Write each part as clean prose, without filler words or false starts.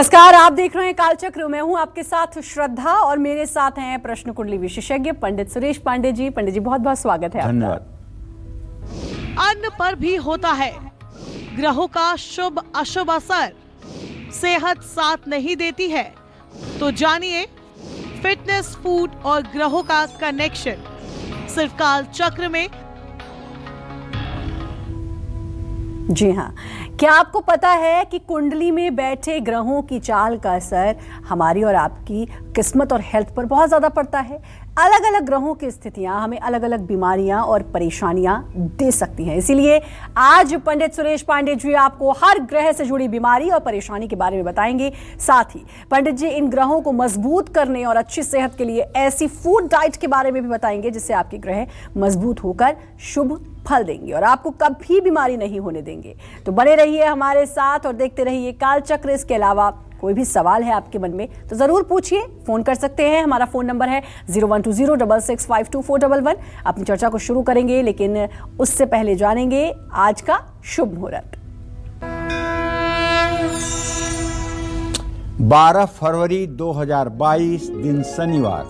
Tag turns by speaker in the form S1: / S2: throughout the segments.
S1: नमस्कार, आप देख रहे हैं कालचक्र। मैं हूं आपके साथ श्रद्धा और मेरे साथ हैं प्रश्न कुंडली विशेषज्ञ पंडित सुरेश पांडे जी। पंडित जी, बहुत बहुत स्वागत है।
S2: धन्यवाद।
S3: अन्न पर भी होता है ग्रहों का शुभ अशुभ असर, सेहत साथ नहीं देती है, तो जानिए फिटनेस, फूड और ग्रहों का कनेक्शन सिर्फ काल चक्र में।
S1: जी हाँ, क्या आपको पता है कि कुंडली में बैठे ग्रहों की चाल का असर हमारी और आपकी किस्मत और हेल्थ पर बहुत ज्यादा पड़ता है। अलग अलग ग्रहों की स्थितियां हमें अलग अलग बीमारियां और परेशानियां दे सकती हैं। इसीलिए आज पंडित सुरेश पांडे जी आपको हर ग्रह से जुड़ी बीमारी और परेशानी के बारे में बताएंगे। साथ ही पंडित जी इन ग्रहों को मजबूत करने और अच्छी सेहत के लिए ऐसी फूड डाइट के बारे में भी बताएंगे जिससे आपके ग्रह मजबूत होकर शुभ फल देंगे और आपको कभी बीमारी नहीं होने देंगे। तो बने रहिए हमारे साथ और देखते रहिए कालचक्र। इसके अलावा कोई भी सवाल है आपके मन में तो जरूर पूछिए, फोन कर सकते हैं। हमारा फोन नंबर है 012066524411। अपनी चर्चा को शुरू करेंगे, लेकिन उससे पहले जानेंगे आज का शुभ मुहूर्त।
S2: 12 फरवरी 2022 दिन शनिवार।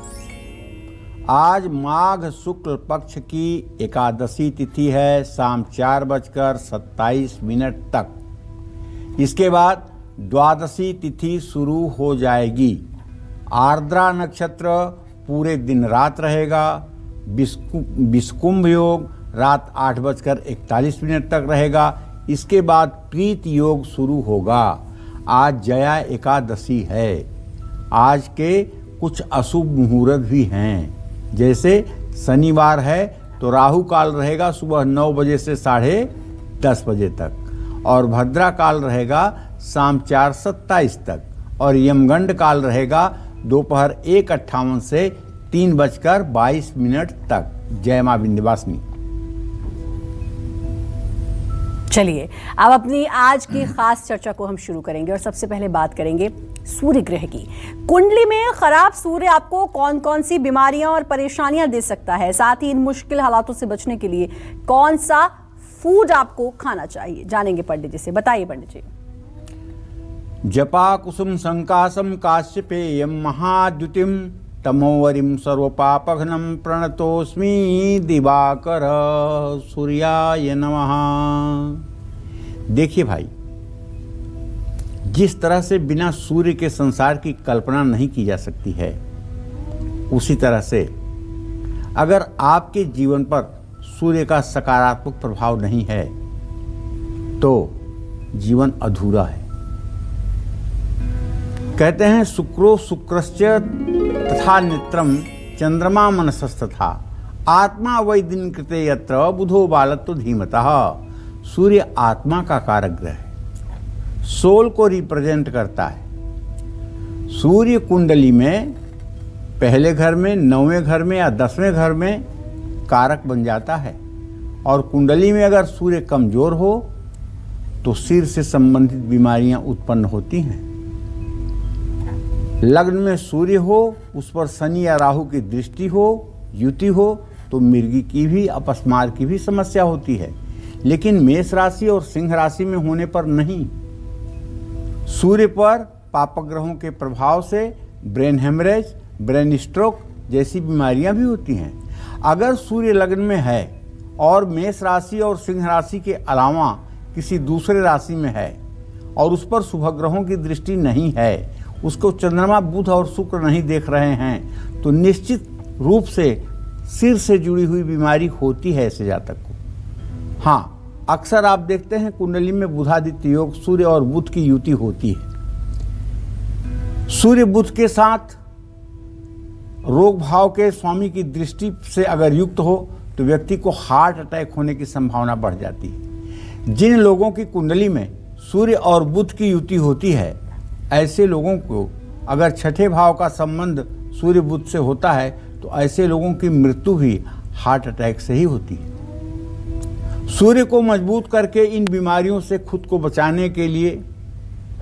S2: आज माघ शुक्ल पक्ष की एकादशी तिथि है, शाम 4:27 तक। इसके बाद द्वादशी तिथि शुरू हो जाएगी। आर्द्रा नक्षत्र पूरे दिन रात रहेगा। विषकुंभ योग रात 8:41 तक रहेगा। इसके बाद प्रीत योग शुरू होगा। आज जया एकादशी है। आज के कुछ अशुभ मुहूर्त भी हैं, जैसे शनिवार है तो राहु काल रहेगा सुबह 9 बजे से 10:30 बजे तक, और भद्रा काल रहेगा शाम 4:27 तक, और यमगंड काल रहेगा दोपहर 1:58 से 3:22 तक। जय मां विंध्यवासिनी।
S1: चलिए अब अपनी आज की खास चर्चा को हम शुरू करेंगे और सबसे पहले बात करेंगे सूर्य ग्रह की। कुंडली में खराब सूर्य आपको कौन कौन सी बीमारियां और परेशानियां दे सकता है, साथ ही इन मुश्किल हालातों से बचने के लिए कौन सा फूड आपको खाना चाहिए, जानेंगे पंडित जी से। बताइए पंडित जी।
S2: जपा कुसुम संकासम काश्यपेयम महाद्युतिम तमोवरिम सर्वपापघ्नम प्रणतोस्मि दिवाकर सूर्याय नमः। देखिए भाई, जिस तरह से बिना सूर्य के संसार की कल्पना नहीं की जा सकती है, उसी तरह से अगर आपके जीवन पर सूर्य का सकारात्मक प्रभाव नहीं है तो जीवन अधूरा है। कहते हैं शुक्रो शुक्रश्च तथा नेत्रम चंद्रमा मनसस्तथा आत्मा वै दिन कृते यत्र बुधो बालत्व धीमतः। सूर्य आत्मा का कारक ग्रह है, सोल को रिप्रेजेंट करता है। सूर्य कुंडली में पहले घर में, 9वें घर में या 10वें घर में कारक बन जाता है, और कुंडली में अगर सूर्य कमजोर हो तो सिर से संबंधित बीमारियां उत्पन्न होती हैं। लग्न में सूर्य हो, उस पर शनि या राहु की दृष्टि हो, युति हो, तो मिर्गी की भी, अपस्मार की भी समस्या होती है, लेकिन मेष राशि और सिंह राशि में होने पर नहीं। सूर्य पर पापक ग्रहों के प्रभाव से ब्रेन हेमरेज, ब्रेन स्ट्रोक जैसी बीमारियां भी होती हैं। अगर सूर्य लग्न में है और मेष राशि और सिंह राशि के अलावा किसी दूसरे राशि में है और उस पर शुभ ग्रहों की दृष्टि नहीं है, उसको चंद्रमा, बुध और शुक्र नहीं देख रहे हैं, तो निश्चित रूप से सिर से जुड़ी हुई बीमारी होती है ऐसे जातक को। हाँ, अक्सर आप देखते हैं कुंडली में बुधादित्य योग, सूर्य और बुध की युति होती है। सूर्य बुध के साथ रोग भाव के स्वामी की दृष्टि से अगर युक्त हो तो व्यक्ति को हार्ट अटैक होने की संभावना बढ़ जाती है। जिन लोगों की कुंडली में सूर्य और बुध की युति होती है, ऐसे लोगों को अगर छठे भाव का संबंध सूर्य बुध से होता है तो ऐसे लोगों की मृत्यु भी हार्ट अटैक से ही होती है। सूर्य को मजबूत करके इन बीमारियों से खुद को बचाने के लिए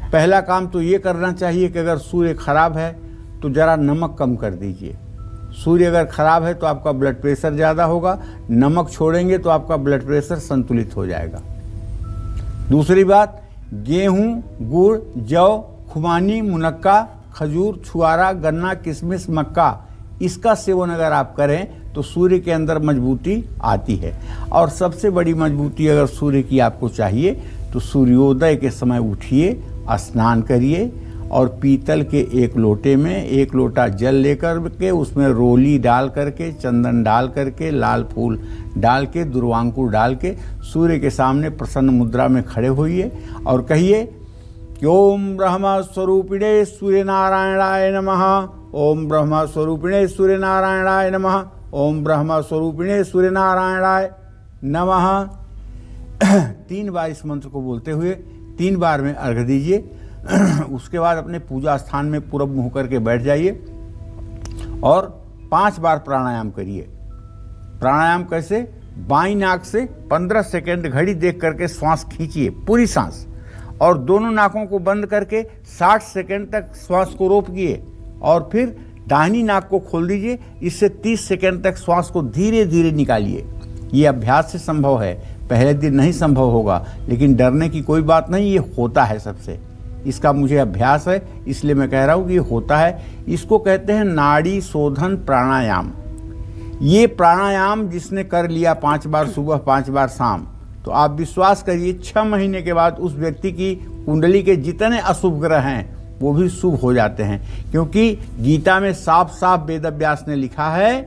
S2: पहला काम तो ये करना चाहिए कि अगर सूर्य खराब है तो जरा नमक कम कर दीजिए। सूर्य अगर खराब है तो आपका ब्लड प्रेशर ज़्यादा होगा, नमक छोड़ेंगे तो आपका ब्लड प्रेशर संतुलित हो जाएगा। दूसरी बात, गेहूं, गुड़, जौ खुबानी, मुनक्का, खजूर, छुआरा, गन्ना, किशमिश, मक्का, इसका सेवन अगर आप करें तो सूर्य के अंदर मजबूती आती है। और सबसे बड़ी मजबूती अगर सूर्य की आपको चाहिए तो सूर्योदय के समय उठिए, स्नान करिए और पीतल के एक लोटे में 1 लोटा जल लेकर के उसमें रोली डाल करके, चंदन डाल करके, लाल फूल डाल के, दुर्वांकुर डाल के सूर्य के सामने प्रसन्न मुद्रा में खड़े होइए और कहिए कि ओम ब्रह्म स्वरूपिणे सूर्य नारायणाय नमः, ओम ब्रह्म स्वरूपिणे सूर्य नारायणाय नमः, ओम ब्रह्म स्वरूपिणे सूर्य नारायणाय नमः। 3 बार इस मंत्र को बोलते हुए 3 बार में अर्घ्य दीजिए। उसके बाद अपने पूजा स्थान में पूरब मुँह करके बैठ जाइए और 5 बार प्राणायाम करिए। प्राणायाम कैसे? बाईं नाक से 15 सेकंड घड़ी देख करके श्वास खींचिए, पूरी सांस, और दोनों नाकों को बंद करके 60 सेकंड तक श्वास को रोकिए और फिर दाहिनी नाक को खोल दीजिए। इससे 30 सेकंड तक श्वास को धीरे धीरे निकालिए। ये अभ्यास से संभव है, पहले दिन नहीं संभव होगा, लेकिन डरने की कोई बात नहीं, ये होता है सबसे। इसका मुझे अभ्यास है इसलिए मैं कह रहा हूँ कि ये होता है। इसको कहते हैं नाड़ी शोधन प्राणायाम। ये प्राणायाम जिसने कर लिया 5 बार सुबह 5 बार शाम, तो आप विश्वास करिए 6 महीने के बाद उस व्यक्ति की कुंडली के जितने अशुभ ग्रह हैं वो भी शुभ हो जाते हैं। क्योंकि गीता में साफ साफ वेदव्यास ने लिखा है,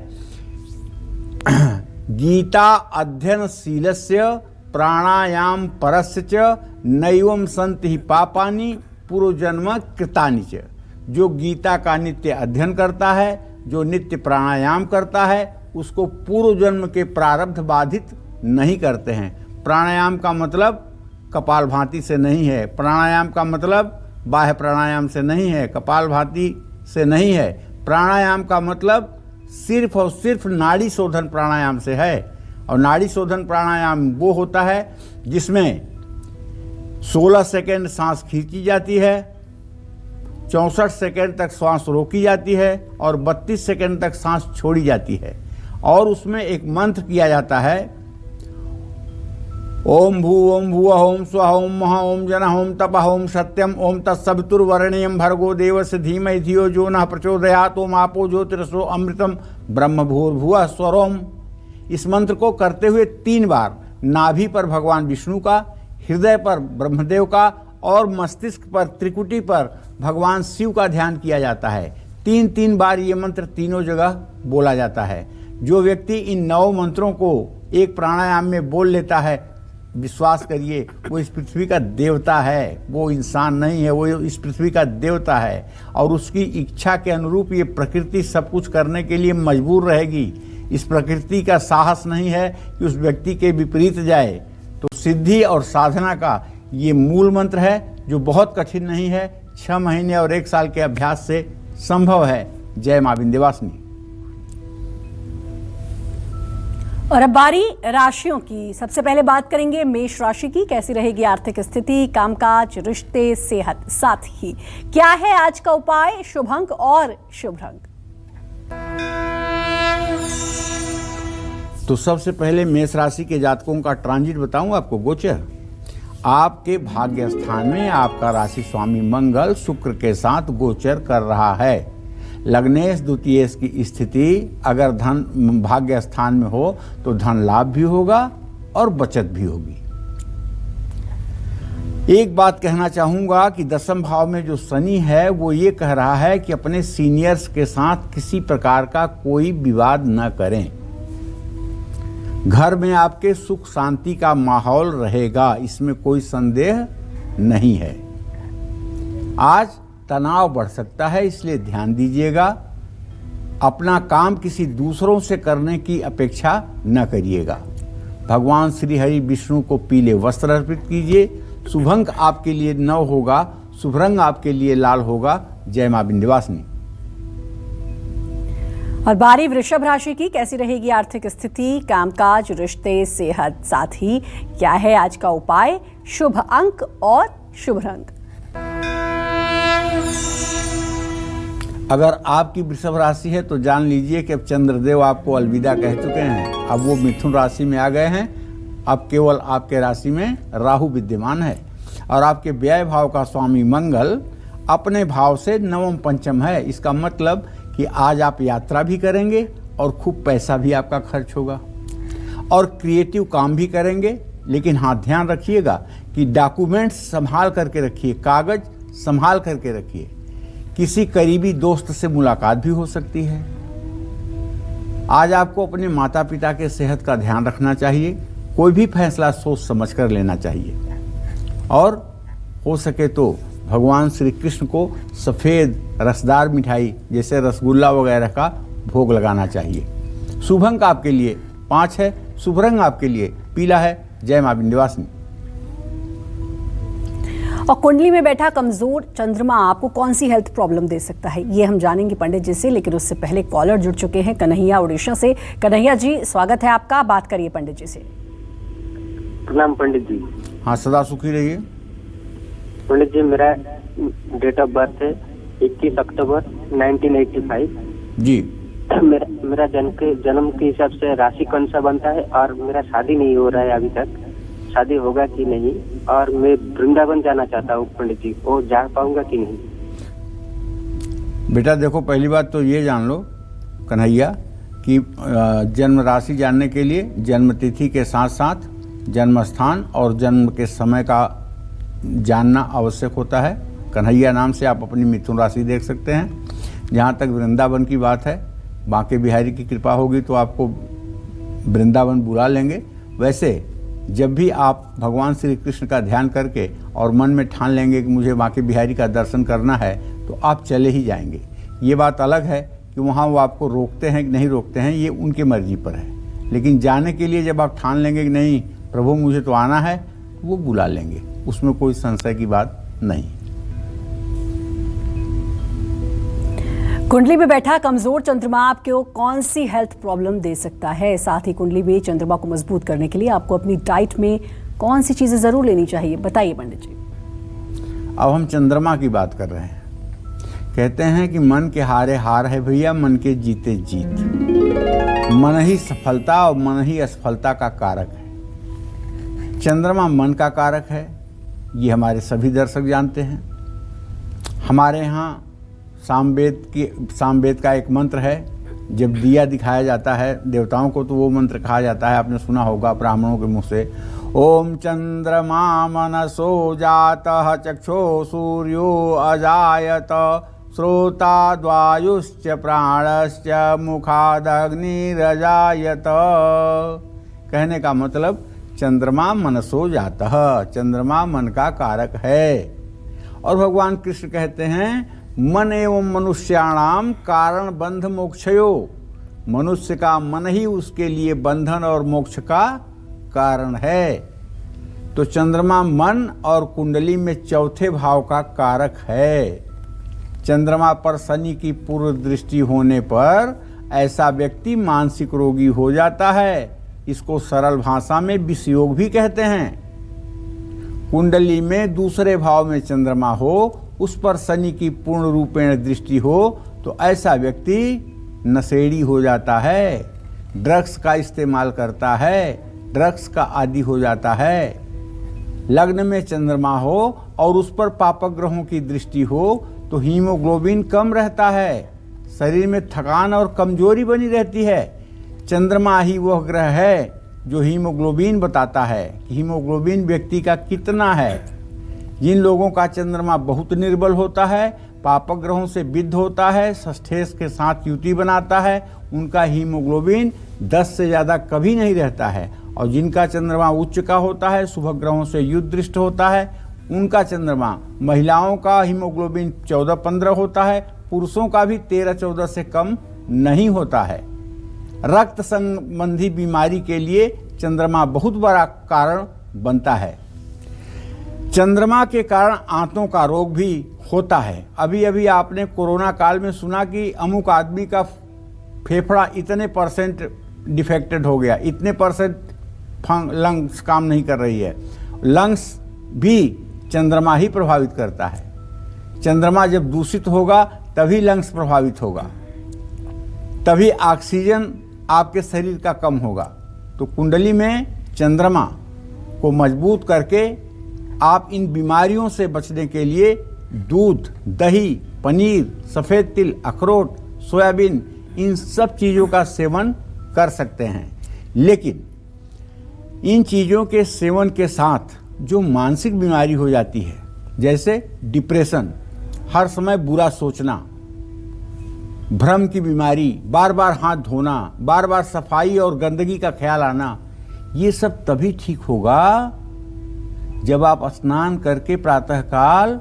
S2: गीता अध्ययनशीलस्य प्राणायाम परस्य च नैवं सन्ति हि पापानि पूर्वजन्म कृतानि च। जो गीता का नित्य अध्ययन करता है, जो नित्य प्राणायाम करता है, उसको पूर्व जन्म के प्रारब्ध बाधित नहीं करते हैं। प्राणायाम का मतलब कपालभाति से नहीं है, प्राणायाम का मतलब बाह्य प्राणायाम से नहीं है, कपालभाति से नहीं है। प्राणायाम का मतलब सिर्फ और सिर्फ नाड़ी शोधन प्राणायाम से है। और नाड़ी शोधन प्राणायाम वो होता है जिसमें 16 सेकेंड सांस खींची जाती है, 64 सेकेंड तक सांस रोकी जाती है और 32 सेकेंड तक सांस छोड़ी जाती है। और उसमें एक मंत्र किया जाता है, ओम भू ओम भुवः ओम स्वः ओम महा ओम जनः ओम तपः ओम सत्यम ओम तत्सवितुर्वरेण्यं भर्गो देवस्य धीमहि धियो यो नः प्रचोदयात् ओम आपो ज्योतिरसो अमृतम ब्रह्म भूर्भुवः स्वरोम। इस मंत्र को करते हुए 3 बार नाभि पर भगवान विष्णु का, हृदय पर ब्रह्मदेव का और मस्तिष्क पर, त्रिकुटी पर भगवान शिव का ध्यान किया जाता है। 3-3 बार ये मंत्र तीनों जगह बोला जाता है। जो व्यक्ति इन 9 मंत्रों को एक प्राणायाम में बोल लेता है, विश्वास करिए वो इस पृथ्वी का देवता है, वो इंसान नहीं है, वो इस पृथ्वी का देवता है। और उसकी इच्छा के अनुरूप ये प्रकृति सब कुछ करने के लिए मजबूर रहेगी। इस प्रकृति का साहस नहीं है कि उस व्यक्ति के विपरीत जाए। तो सिद्धि और साधना का ये मूल मंत्र है जो बहुत कठिन नहीं है, 6 महीने और 1 साल के अभ्यास से संभव है। जय मां विंध्यवासिनी।
S1: और अब बारी राशियों की। सबसे पहले बात करेंगे मेष राशि की। कैसी रहेगी आर्थिक स्थिति, कामकाज, रिश्ते, सेहत, साथ ही क्या है आज का उपाय, शुभ अंक और शुभ रंग।
S2: तो सबसे पहले मेष राशि के जातकों का ट्रांजिट बताऊं आपको, गोचर। आपके भाग्य स्थान में आपका राशि स्वामी मंगल शुक्र के साथ गोचर कर रहा है। लग्नेश द्वितीयेश की स्थिति अगर धन भाग्य स्थान में हो तो धन लाभ भी होगा और बचत भी होगी। एक बात कहना चाहूंगा कि 10वें भाव में जो शनि है वो ये कह रहा है कि अपने सीनियर्स के साथ किसी प्रकार का कोई विवाद न करें। घर में आपके सुख शांति का माहौल रहेगा, इसमें कोई संदेह नहीं है। आज तनाव बढ़ सकता है, इसलिए ध्यान दीजिएगा। अपना काम किसी दूसरों से करने की अपेक्षा न करिएगा। भगवान श्री हरि विष्णु को पीले वस्त्र अर्पित कीजिए। शुभ अंक आपके लिए 9 होगा, शुभ रंग आपके लिए लाल होगा। जय मां विंध्यवासिनी।
S1: और बारी वृषभ राशि की। कैसी रहेगी आर्थिक स्थिति, कामकाज, रिश्ते, सेहत, साथ ही क्या है आज का उपाय, शुभ अंक और शुभ रंग।
S2: अगर आपकी वृषभ राशि है तो जान लीजिए कि अब चंद्रदेव आपको अलविदा कह चुके हैं। अब वो मिथुन राशि में आ गए हैं। अब केवल आपके राशि में राहु विद्यमान है और आपके व्यय भाव का स्वामी मंगल अपने भाव से नवम पंचम है। इसका मतलब कि आज आप यात्रा भी करेंगे और खूब पैसा भी आपका खर्च होगा और क्रिएटिव काम भी करेंगे। लेकिन हाँ, ध्यान रखिएगा कि डॉक्यूमेंट्स संभाल करके रखिए, कागज संभाल करके रखिए। किसी करीबी दोस्त से मुलाकात भी हो सकती है। आज आपको अपने माता पिता के सेहत का ध्यान रखना चाहिए। कोई भी फैसला सोच समझ कर लेना चाहिए और हो सके तो भगवान श्री कृष्ण को सफ़ेद रसदार मिठाई जैसे रसगुल्ला वगैरह का भोग लगाना चाहिए। शुभ अंक आपके लिए 5 है, शुभ रंग आपके लिए पीला है। जय मां विंध्यवासिनी।
S1: और कुंडली में बैठा कमजोर चंद्रमा आपको कौन सी हेल्थ प्रॉब्लम दे सकता है, ये हम जानेंगे पंडित जी से। लेकिन उससे पहले कॉलर जुड़ चुके हैं कन्हैया उड़ीसा से। कन्हैया जी, स्वागत है आपका, बात करिए पंडित जी से।
S4: प्रणाम पंडित जी।
S2: हाँ, सदा सुखी रहिए।
S4: पंडित जी, मेरा डेट ऑफ बर्थ है 21 अक्टूबर 1985
S2: जी।
S4: मेरा जन्म के हिसाब से राशि कौन सा बनता है और मेरा शादी नहीं हो रहा है अभी तक, शादी होगा कि नहीं, और मैं वृंदावन जाना चाहता हूँ पंडित जी, वो जा पाऊंगा कि नहीं?
S2: बेटा देखो, पहली बात तो ये जान लो कन्हैया कि जन्म राशि जानने के लिए जन्म तिथि के साथ साथ जन्म स्थान और जन्म के समय का जानना आवश्यक होता है। कन्हैया नाम से आप अपनी मिथुन राशि देख सकते हैं। जहाँ तक वृंदावन की बात है, बांके बिहारी की कृपा होगी तो आपको वृंदावन बुला लेंगे। वैसे जब भी आप भगवान श्री कृष्ण का ध्यान करके और मन में ठान लेंगे कि मुझे बांके बिहारी का दर्शन करना है तो आप चले ही जाएंगे। ये बात अलग है कि वहाँ वो आपको रोकते हैं कि नहीं रोकते हैं, ये उनकी मर्जी पर है। लेकिन जाने के लिए जब आप ठान लेंगे कि नहीं प्रभु मुझे तो आना है, तो वो बुला लेंगे, उसमें कोई संशय की बात नहीं।
S1: कुंडली में बैठा कमजोर चंद्रमा आपको कौन सी हेल्थ प्रॉब्लम दे सकता है? साथ ही कुंडली में चंद्रमा को मजबूत करने के लिए आपको अपनी डाइट में कौन सी चीजें जरूर लेनी चाहिए, बताइए पंडित जी।
S2: अब हम चंद्रमा की बात कर रहे हैं। कहते हैं कि मन के हारे हार है भैया, मन के जीते जीत। मन ही सफलता और मन ही असफलता का कारक है। चंद्रमा मन का कारक है, ये हमारे सभी दर्शक जानते हैं। हमारे यहाँ सामवेद का एक मंत्र है, जब दिया दिखाया जाता है देवताओं को तो वो मंत्र कहा जाता है, आपने सुना होगा ब्राह्मणों के मुंह से, ओम चंद्रमा मनसो जातः चक्षो सूर्यो अजायत श्रोताद्वायुश्च प्राणश्च मुखादग्निरजायत। कहने का मतलब चंद्रमा मनसो जातः, चंद्रमा मन का कारक है। और भगवान कृष्ण कहते हैं मन एवं मनुष्याणाम कारण बंध मोक्षयो, मनुष्य का मन ही उसके लिए बंधन और मोक्ष का कारण है। तो चंद्रमा मन और कुंडली में चौथे भाव का कारक है। चंद्रमा पर शनि की पूर्व दृष्टि होने पर ऐसा व्यक्ति मानसिक रोगी हो जाता है। इसको सरल भाषा में विषयोग भी कहते हैं। कुंडली में दूसरे भाव में चंद्रमा हो, उस पर शनि की पूर्ण रूपेण दृष्टि हो तो ऐसा व्यक्ति नशेड़ी हो जाता है, ड्रग्स का इस्तेमाल करता है, ड्रग्स का आदी हो जाता है। लग्न में चंद्रमा हो और उस पर पापक ग्रहों की दृष्टि हो तो हीमोग्लोबिन कम रहता है, शरीर में थकान और कमजोरी बनी रहती है। चंद्रमा ही वह ग्रह है जो हीमोग्लोबिन बताता है कि हीमोग्लोबिन व्यक्ति का कितना है। जिन लोगों का चंद्रमा बहुत निर्बल होता है, पापक ग्रहों से विद्ध होता है, षष्ठेश के साथ युति बनाता है, उनका हीमोग्लोबिन 10 से ज़्यादा कभी नहीं रहता है। और जिनका चंद्रमा उच्च का होता है, शुभ ग्रहों से युद्ध दृष्ट होता है, उनका चंद्रमा, महिलाओं का हीमोग्लोबिन 14-15 होता है, पुरुषों का भी 13-14 से कम नहीं होता है। रक्त संबंधी बीमारी के लिए चंद्रमा बहुत बड़ा कारण बनता है। चंद्रमा के कारण आंतों का रोग भी होता है। अभी अभी आपने कोरोना काल में सुना कि अमुक आदमी का फेफड़ा इतने % डिफेक्टेड हो गया, इतने % लंग्स काम नहीं कर रही है। लंग्स भी चंद्रमा ही प्रभावित करता है। चंद्रमा जब दूषित होगा तभी लंग्स प्रभावित होगा, तभी ऑक्सीजन आपके शरीर का कम होगा। तो कुंडली में चंद्रमा को मजबूत करके आप इन बीमारियों से बचने के लिए दूध, दही, पनीर, सफ़ेद तिल, अखरोट, सोयाबीन, इन सब चीज़ों का सेवन कर सकते हैं। लेकिन इन चीज़ों के सेवन के साथ जो मानसिक बीमारी हो जाती है, जैसे डिप्रेशन, हर समय बुरा सोचना, भ्रम की बीमारी, बार बार हाथ धोना, बार बार सफाई और गंदगी का ख्याल आना, ये सब तभी ठीक होगा जब आप स्नान करके प्रातःकाल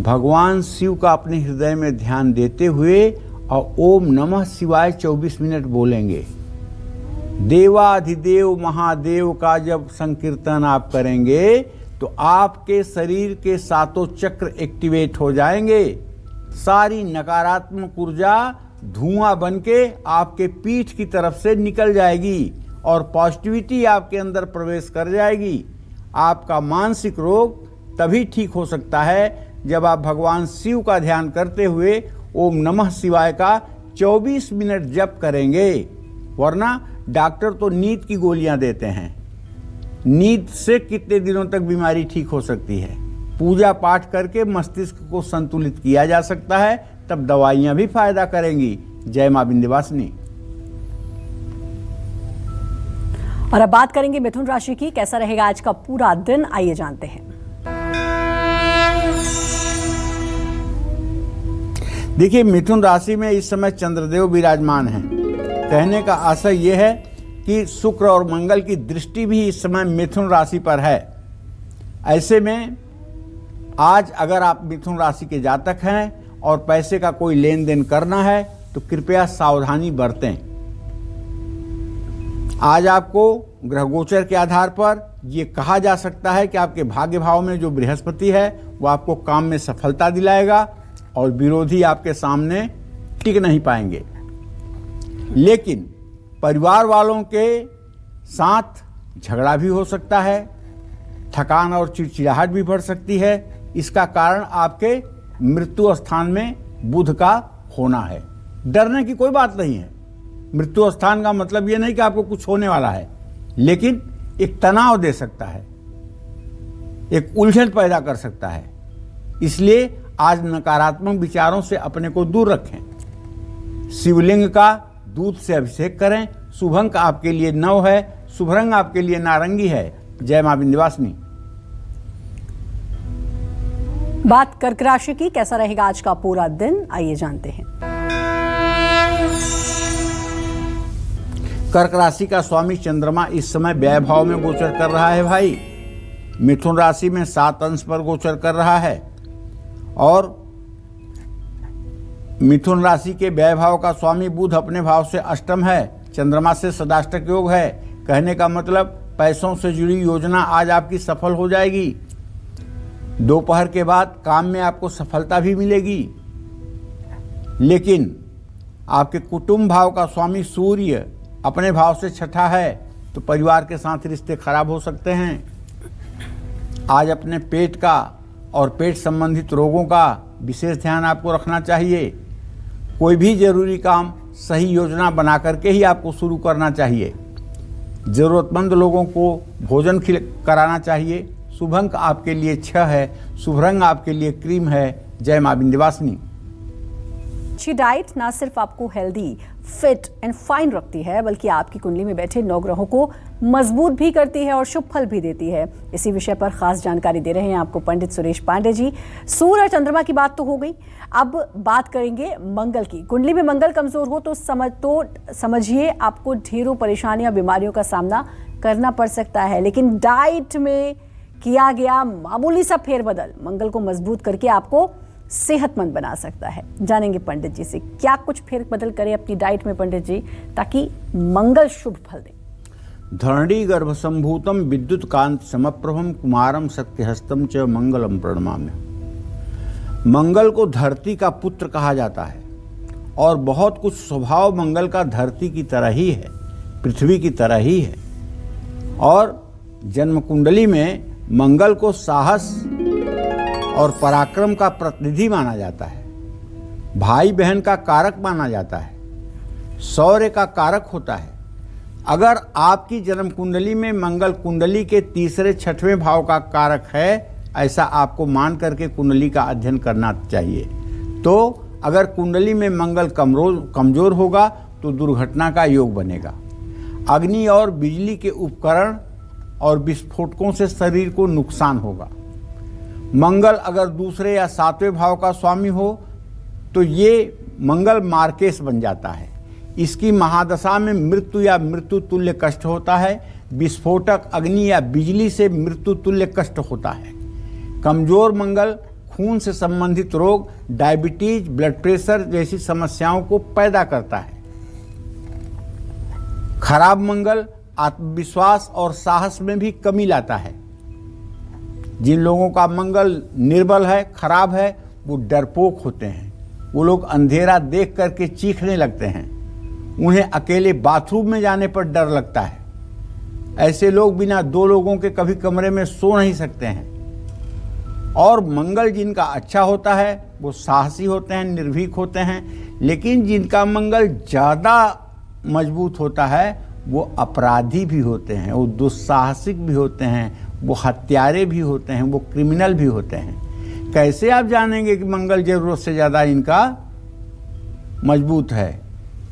S2: भगवान शिव का अपने हृदय में ध्यान देते हुए और ओम नमः शिवाय 24 मिनट बोलेंगे। देवाधिदेव महादेव का जब संकीर्तन आप करेंगे तो आपके शरीर के सातों चक्र एक्टिवेट हो जाएंगे। सारी नकारात्मक ऊर्जा धुआं बनके आपके पीठ की तरफ से निकल जाएगी और पॉजिटिविटी आपके अंदर प्रवेश कर जाएगी। आपका मानसिक रोग तभी ठीक हो सकता है जब आप भगवान शिव का ध्यान करते हुए ओम नमः शिवाय का 24 मिनट जप करेंगे। वरना डॉक्टर तो नींद की गोलियां देते हैं। नींद से कितने दिनों तक बीमारी ठीक हो सकती है? पूजा पाठ करके मस्तिष्क को संतुलित किया जा सकता है, तब दवाइयां भी फायदा करेंगी। जय मां विंध्यवासिनी।
S1: और अब बात करेंगे मिथुन राशि की। कैसा रहेगा आज का पूरा दिन, आइए जानते हैं।
S2: देखिए, मिथुन राशि में इस समय चंद्रदेव विराजमान हैं। कहने का आशय यह है कि शुक्र और मंगल की दृष्टि भी इस समय मिथुन राशि पर है। ऐसे में आज अगर आप मिथुन राशि के जातक हैं और पैसे का कोई लेन देन करना है तो कृपया सावधानी बरतें। आज आपको ग्रह गोचर के आधार पर ये कहा जा सकता है कि आपके भाग्य भाव में जो बृहस्पति है वो आपको काम में सफलता दिलाएगा और विरोधी आपके सामने टिक नहीं पाएंगे। लेकिन परिवार वालों के साथ झगड़ा भी हो सकता है, थकान और चिड़चिड़ाहट भी बढ़ सकती है। इसका कारण आपके मृत्यु स्थान में बुध का होना है। डरने की कोई बात नहीं है। मृत्यु स्थान का मतलब यह नहीं कि आपको कुछ होने वाला है, लेकिन एक तनाव दे सकता है, एक उलझन पैदा कर सकता है। इसलिए आज नकारात्मक विचारों से अपने को दूर रखें। शिवलिंग का दूध से अभिषेक करें। शुभ अंक आपके लिए 9 है। शुभ रंग आपके लिए नारंगी है। जय मां विंध्यवासिनी।
S1: बात कर्क राशि की। कैसा रहेगा आज का पूरा दिन, आइए जानते हैं।
S2: कर्क राशि का स्वामी चंद्रमा इस समय व्यय भाव में गोचर कर रहा है भाई। मिथुन राशि में 7 अंश पर गोचर कर रहा है और मिथुन राशि के व्यय भाव का स्वामी बुध अपने भाव से अष्टम है। चंद्रमा से सदाष्टक योग है। कहने का मतलब पैसों से जुड़ी योजना आज आपकी सफल हो जाएगी। दोपहर के बाद काम में आपको सफलता भी मिलेगी। लेकिन आपके कुटुंब भाव का स्वामी सूर्य अपने भाव से छठा है, तो परिवार के साथ रिश्ते खराब हो सकते हैं। आज अपने पेट का और पेट संबंधित रोगों का विशेष ध्यान आपको रखना चाहिए। कोई भी जरूरी काम सही योजना बना करके ही आपको शुरू करना चाहिए। ज़रूरतमंद लोगों को भोजन कराना चाहिए। शुभ अंक आपके लिए 6 है। शुभ रंग आपके लिए क्रीम है। जय मां विंध्यवासिनी।
S1: अच्छी डाइट ना सिर्फ आपको हेल्दी, फिट एंड फाइन रखती है, बल्कि आपकी कुंडली में बैठे 9 ग्रहों को मजबूत भी करती है और शुभ फल भी देती है। इसी विषय पर खास जानकारी दे रहे हैं आपको पंडित सुरेश पांडे जी। सूर्य और चंद्रमा की बात तो हो गई, अब बात करेंगे मंगल की। कुंडली में मंगल कमजोर हो तो समझिए आपको ढेरों परेशानियां, बीमारियों का सामना करना पड़ सकता है। लेकिन डाइट में किया गया मामूली सा फेरबदल मंगल को मजबूत करके आपको सेहतमंद बना सकता है। जानेंगे पंडित जी से क्या कुछ फेरबदल करें अपनी डाइट में पंडित जी, ताकि मंगल शुभ फल दे।
S2: धरणी गर्भ संभूतम विद्युत कांत समप्रभम कुमारम सत्यहस्तम च मंगलम प्रणमाम्य। मंगल को धरती का पुत्र कहा जाता है और बहुत कुछ स्वभाव मंगल का धरती की तरह ही है, पृथ्वी की तरह ही है। और जन्म कुंडली में मंगल को साहस और पराक्रम का प्रतिनिधि माना जाता है, भाई बहन का कारक माना जाता है, शौर्य का कारक होता है। अगर आपकी जन्म कुंडली में मंगल कुंडली के तीसरे छठवें भाव का कारक है, ऐसा आपको मान करके कुंडली का अध्ययन करना चाहिए। तो अगर कुंडली में मंगल कमजोर होगा तो दुर्घटना का योग बनेगा। अग्नि और बिजली के उपकरण और विस्फोटकों से शरीर को नुकसान होगा। मंगल अगर दूसरे या सातवें भाव का स्वामी हो तो ये मंगल मार्केश बन जाता है। इसकी महादशा में मृत्यु या मृत्यु तुल्य कष्ट होता है। विस्फोटक अग्नि या बिजली से मृत्यु तुल्य कष्ट होता है। कमजोर मंगल खून से संबंधित रोग, डायबिटीज, ब्लड प्रेशर जैसी समस्याओं को पैदा करता है। खराब मंगल आत्मविश्वास और साहस में भी कमी लाता है। जिन लोगों का मंगल निर्बल है, खराब है, वो डरपोक होते हैं। वो लोग अंधेरा देख करके चीखने लगते हैं। उन्हें अकेले बाथरूम में जाने पर डर लगता है। ऐसे लोग बिना दो लोगों के कभी कमरे में सो नहीं सकते हैं। और मंगल जिनका अच्छा होता है वो साहसी होते हैं, निर्भीक होते हैं। लेकिन जिनका मंगल ज़्यादा मजबूत होता है वो अपराधी भी होते हैं, वो दुस्साहसिक भी होते हैं, वो हत्यारे भी होते हैं, वो क्रिमिनल भी होते हैं। कैसे आप जानेंगे कि मंगल जरूरत से ज़्यादा इनका मजबूत है?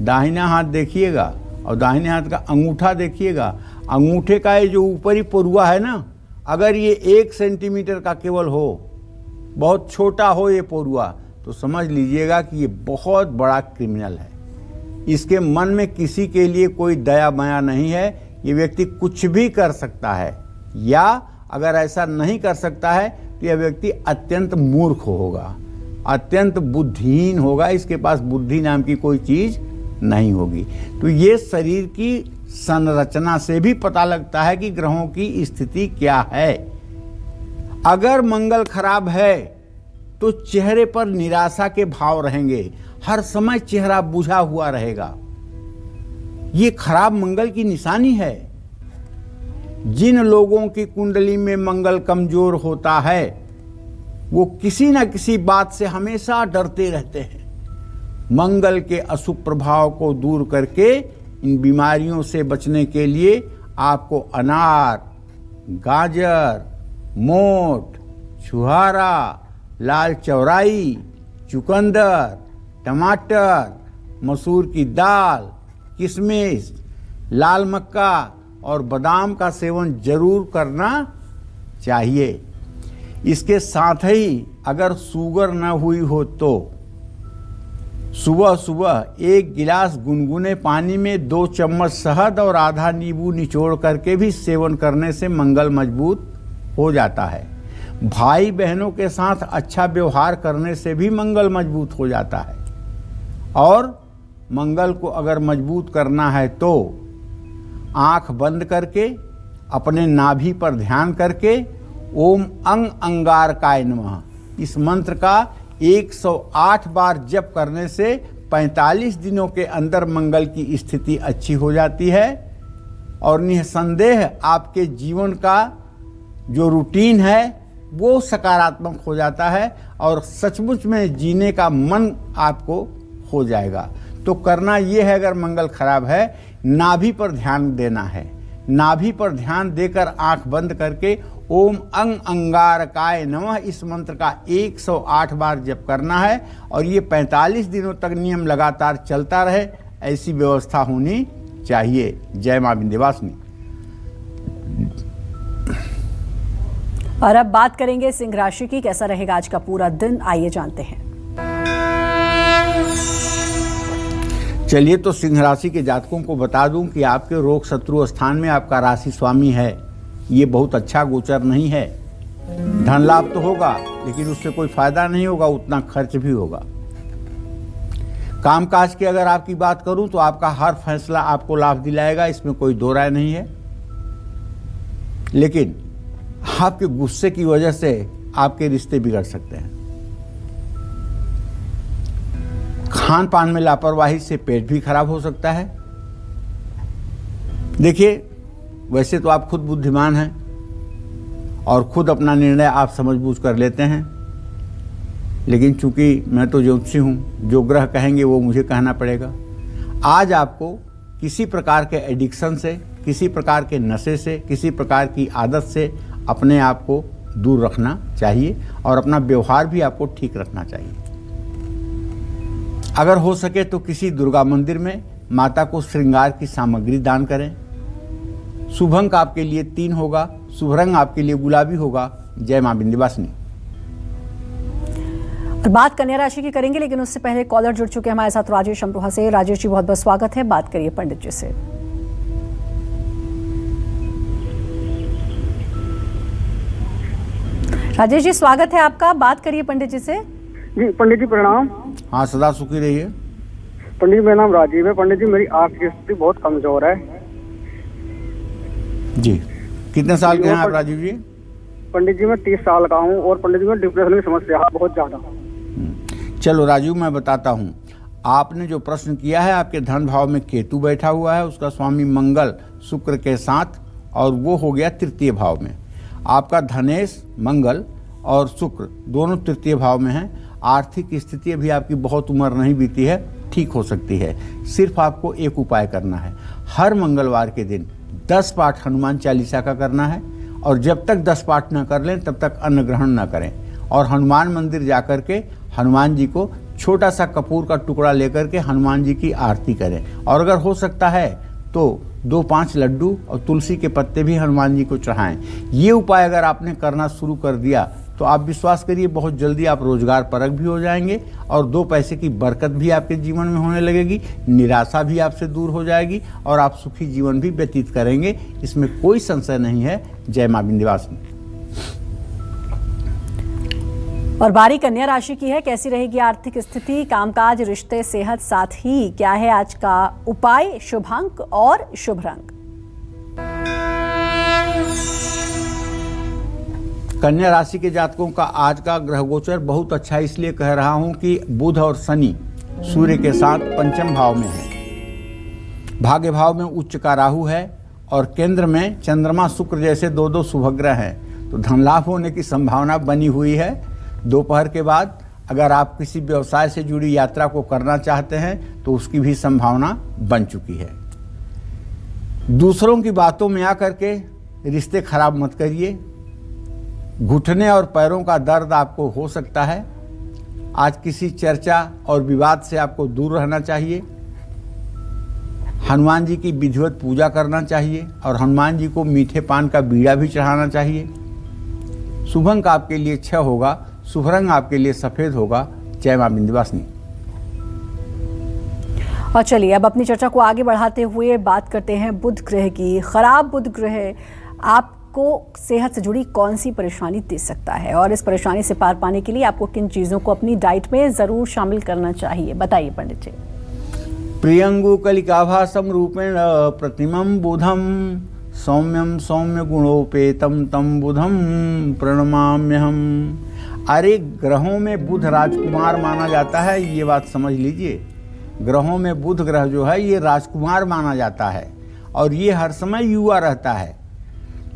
S2: दाहिना हाथ देखिएगा और दाहिने हाथ का अंगूठा देखिएगा। अंगूठे का ये जो ऊपरी परुआ है ना, अगर ये 1 सेंटीमीटर का केवल हो, बहुत छोटा हो ये परुआ, तो समझ लीजिएगा कि ये बहुत बड़ा क्रिमिनल है। इसके मन में किसी के लिए कोई दया माया नहीं है। ये व्यक्ति कुछ भी कर सकता है, या अगर ऐसा नहीं कर सकता है तो यह व्यक्ति अत्यंत मूर्ख होगा, अत्यंत बुद्धिहीन होगा। इसके पास बुद्धि नाम की कोई चीज़ नहीं होगी। तो ये शरीर की संरचना से भी पता लगता है कि ग्रहों की स्थिति क्या है। अगर मंगल खराब है तो चेहरे पर निराशा के भाव रहेंगे, हर समय चेहरा बुझा हुआ रहेगा। ये खराब मंगल की निशानी है। जिन लोगों की कुंडली में मंगल कमजोर होता है वो किसी न किसी बात से हमेशा डरते रहते हैं। मंगल के अशुभ प्रभाव को दूर करके इन बीमारियों से बचने के लिए आपको अनार, गाजर, मोठ, छुहारा, लाल चौराई, चुकंदर, टमाटर, मसूर की दाल, किशमिश, लाल मक्का और बादाम का सेवन जरूर करना चाहिए। इसके साथ ही अगर शुगर न हुई हो तो सुबह सुबह 1 गिलास गुनगुने पानी में 2 चम्मच शहद और आधा नींबू निचोड़ करके भी सेवन करने से मंगल मजबूत हो जाता है। भाई बहनों के साथ अच्छा व्यवहार करने से भी मंगल मजबूत हो जाता है। और मंगल को अगर मजबूत करना है तो आंख बंद करके अपने नाभि पर ध्यान करके ओम अंग अंगारकाय नमः इस मंत्र का 108 बार जप करने से 45 दिनों के अंदर मंगल की स्थिति अच्छी हो जाती है। और निसंदेह आपके जीवन का जो रूटीन है वो सकारात्मक हो जाता है और सचमुच में जीने का मन आपको हो जाएगा। तो करना ये है, अगर मंगल खराब है नाभि पर ध्यान देना है। नाभि पर ध्यान देकर आंख बंद करके ओम अंग अंगारकाय नमः इस मंत्र का 108 बार जप करना है। और ये 45 दिनों तक नियम लगातार चलता रहे, ऐसी व्यवस्था होनी चाहिए। जय मां विंध्यवासिनी।
S1: और अब बात करेंगे सिंह राशि की। कैसा रहेगा आज का पूरा दिन, आइए जानते हैं।
S2: चलिए, तो सिंह राशि के जातकों को बता दूं कि आपके रोग शत्रु स्थान में आपका राशि स्वामी है। ये बहुत अच्छा गोचर नहीं है। धन लाभ तो होगा लेकिन उससे कोई फायदा नहीं होगा, उतना खर्च भी होगा। कामकाज की अगर आपकी बात करूं तो आपका हर फैसला आपको लाभ दिलाएगा, इसमें कोई दो राय नहीं है। लेकिन आपके गुस्से की वजह से आपके रिश्ते बिगड़ सकते हैं। खान पान में लापरवाही से पेट भी खराब हो सकता है। देखिए, वैसे तो आप खुद बुद्धिमान हैं और खुद अपना निर्णय आप समझबूझ कर लेते हैं, लेकिन चूंकि मैं तो ज्योतिषी हूं, जो ग्रह कहेंगे वो मुझे कहना पड़ेगा। आज आपको किसी प्रकार के एडिक्शन से, किसी प्रकार के नशे से, किसी प्रकार की आदत से अपने आप को दूर रखना चाहिए और अपना व्यवहार भी आपको ठीक रखना चाहिए। अगर हो सके तो किसी दुर्गा मंदिर में माता को श्रृंगार की सामग्री दान करें। शुभ अंक आपके लिए 3 होगा, शुभ रंग आपके लिए गुलाबी होगा। जय मां विंध्यवासिनी।
S1: और बात कन्या राशि की करेंगे, लेकिन उससे पहले कॉलर जुड़ चुके हैं हमारे साथ राजेश अमरोहा से। राजेश जी, बहुत बहुत स्वागत है। बात करिए पंडित जी से। राजेश जी, स्वागत है आपका। बात करिए पंडित जी से।
S5: जी पंडित जी प्रणाम।
S2: हाँ, सदा सुखी रहिए।
S5: पंडित जी मेरा नाम राजीव है। पंडित जी मेरी आर्थिक स्थिति बहुत कमजोर है।
S2: जी, कितने साल के हैं आप राजीव जी?
S5: पंडित जी मैं 30 साल का हूँ और पंडित जी में डिप्रेशन की समस्या है बहुत ज्यादा।
S2: चलो राजीव, मैं बताता हूँ। आपने जो प्रश्न किया है, आपके धन भाव में केतु बैठा हुआ है, उसका स्वामी मंगल शुक्र के साथ, और वो हो गया तृतीय भाव में। आपका धनेश मंगल और शुक्र दोनों तृतीय भाव में हैं। आर्थिक स्थिति अभी आपकी बहुत उम्र नहीं बीती है, ठीक हो सकती है। सिर्फ आपको एक उपाय करना है, हर मंगलवार के दिन 10 पाठ हनुमान चालीसा का करना है, और जब तक 10 पाठ न कर लें तब तक अन्न ग्रहण न करें। और हनुमान मंदिर जाकर के हनुमान जी को छोटा सा कपूर का टुकड़ा लेकर के हनुमान जी की आरती करें, और अगर हो सकता है तो 2-5 लड्डू और तुलसी के पत्ते भी हनुमान जी को चढ़ाएं। ये उपाय अगर आपने करना शुरू कर दिया तो आप विश्वास करिए बहुत जल्दी आप रोजगार परक भी हो जाएंगे, और 2 पैसे की बरकत भी आपके जीवन में होने लगेगी, निराशा भी आपसे दूर हो जाएगी, और आप सुखी जीवन भी व्यतीत करेंगे। इसमें कोई संशय नहीं है। जय मां विंध्यवासिनी।
S1: और बारी कन्या राशि की है। कैसी रहेगी आर्थिक स्थिति, कामकाज, रिश्ते, सेहत, साथ ही क्या है आज का उपाय, शुभांक और शुभ रंग?
S2: कन्या राशि के जातकों का आज का ग्रह गोचर बहुत अच्छा, इसलिए कह रहा हूं कि बुध और शनि सूर्य के साथ पंचम भाव में है। भाग्य भाव में उच्च का राहु है, और केंद्र में चंद्रमा शुक्र जैसे 2 शुभग्रह हैं। तो धन लाभ होने की संभावना बनी हुई है। दोपहर के बाद अगर आप किसी व्यवसाय से जुड़ी यात्रा को करना चाहते हैं तो उसकी भी संभावना बन चुकी है। दूसरों की बातों में आकर के रिश्ते खराब मत करिए। घुटने और पैरों का दर्द आपको हो सकता है। आज किसी चर्चा और विवाद से आपको दूर रहना चाहिए। हनुमान जी की विधिवत पूजा करना चाहिए, और हनुमान जी को मीठे पान का बीड़ा भी चढ़ाना चाहिए। शुभ अंक आपके लिए 6 होगा, शुभ रंग आपके लिए सफेद होगा। जय मां विंध्यवासिनी।
S1: और चलिए अब अपनी चर्चा को आगे बढ़ाते हुए बात करते हैं बुध ग्रह की। खराब बुध ग्रह आपको सेहत से जुड़ी कौन सी परेशानी दे सकता है, और इस परेशानी से पार पाने के लिए आपको किन चीजों को अपनी डाइट में जरूर शामिल करना चाहिए, बताइए पंडित जी।
S2: प्रियंगु कलिकाभासम रूपेण प्रतिमं बुधम सौम्यम सौम्य गुणोपेतम तम बुधम प्रणमाम्यहम। अरे ग्रहों में बुध राजकुमार माना जाता है, ये बात समझ लीजिए। ग्रहों में बुध ग्रह जो है ये राजकुमार माना जाता है, और ये हर समय युवा रहता है।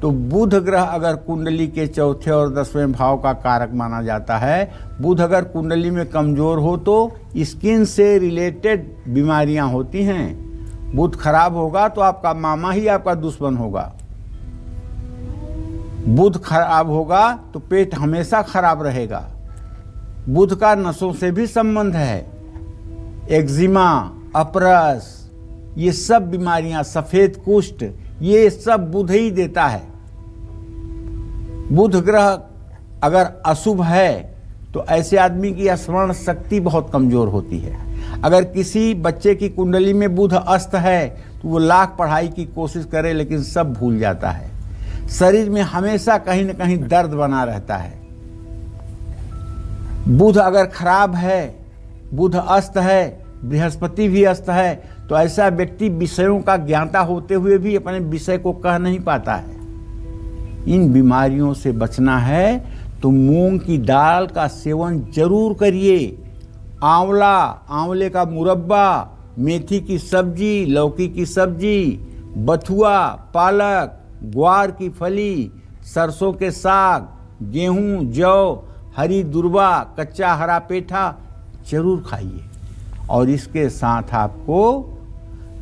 S2: तो बुध ग्रह अगर कुंडली के चौथे और 10वें भाव का कारक माना जाता है, बुध अगर कुंडली में कमजोर हो तो स्किन से रिलेटेड बीमारियां होती हैं। बुध खराब होगा तो आपका मामा ही आपका दुश्मन होगा। बुध खराब होगा तो पेट हमेशा खराब रहेगा। बुध का नसों से भी संबंध है। एक्जिमा, अपरस, ये सब बीमारियां, सफेद कुष्ठ, ये सब बुध ही देता है। बुध ग्रह अगर अशुभ है तो ऐसे आदमी की स्मरण शक्ति बहुत कमजोर होती है। अगर किसी बच्चे की कुंडली में बुध अस्त है तो वो लाख पढ़ाई की कोशिश करे लेकिन सब भूल जाता है। शरीर में हमेशा कहीं न कहीं दर्द बना रहता है। बुध अगर खराब है, बुध अस्त है, बृहस्पति भी अस्त है, तो ऐसा व्यक्ति विषयों का ज्ञाता होते हुए भी अपने विषय को कह नहीं पाता है। इन बीमारियों से बचना है तो मूंग की दाल का सेवन जरूर करिए। आंवला, आंवले का मुरब्बा, मेथी की सब्जी, लौकी की सब्जी, बथुआ, पालक, ग्वार की फली, सरसों के साग, गेहूं, जौ, हरी दुर्वा, कच्चा हरा पेठा जरूर खाइए। और इसके साथ आपको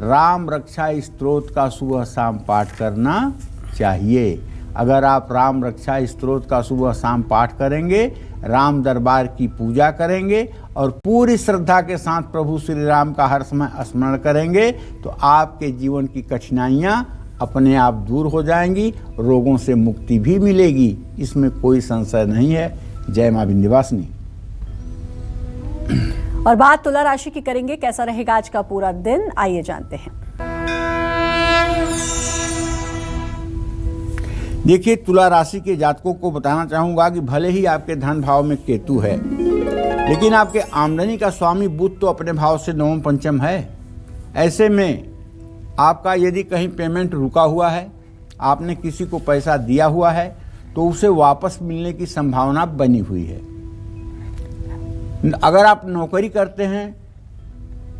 S2: राम रक्षा स्तोत्र का सुबह शाम पाठ करना चाहिए। अगर आप राम रक्षा स्तोत्र का सुबह शाम पाठ करेंगे, राम दरबार की पूजा करेंगे और पूरी श्रद्धा के साथ प्रभु श्री राम का हर समय स्मरण करेंगे तो आपके जीवन की कठिनाइयाँ अपने आप दूर हो जाएंगी, रोगों से मुक्ति भी मिलेगी, इसमें कोई संशय नहीं है। जय मां विंध्यवासिनी।
S1: और बात तुला राशि की करेंगे, कैसा रहेगा आज का पूरा दिन, आइए जानते हैं।
S2: देखिए, तुला राशि के जातकों को बताना चाहूंगा कि भले ही आपके धन भाव में केतु है, लेकिन आपके आमदनी का स्वामी बुध तो अपने भाव से नवम पंचम है। ऐसे में आपका यदि कहीं पेमेंट रुका हुआ है, आपने किसी को पैसा दिया हुआ है, तो उसे वापस मिलने की संभावना बनी हुई है। अगर आप नौकरी करते हैं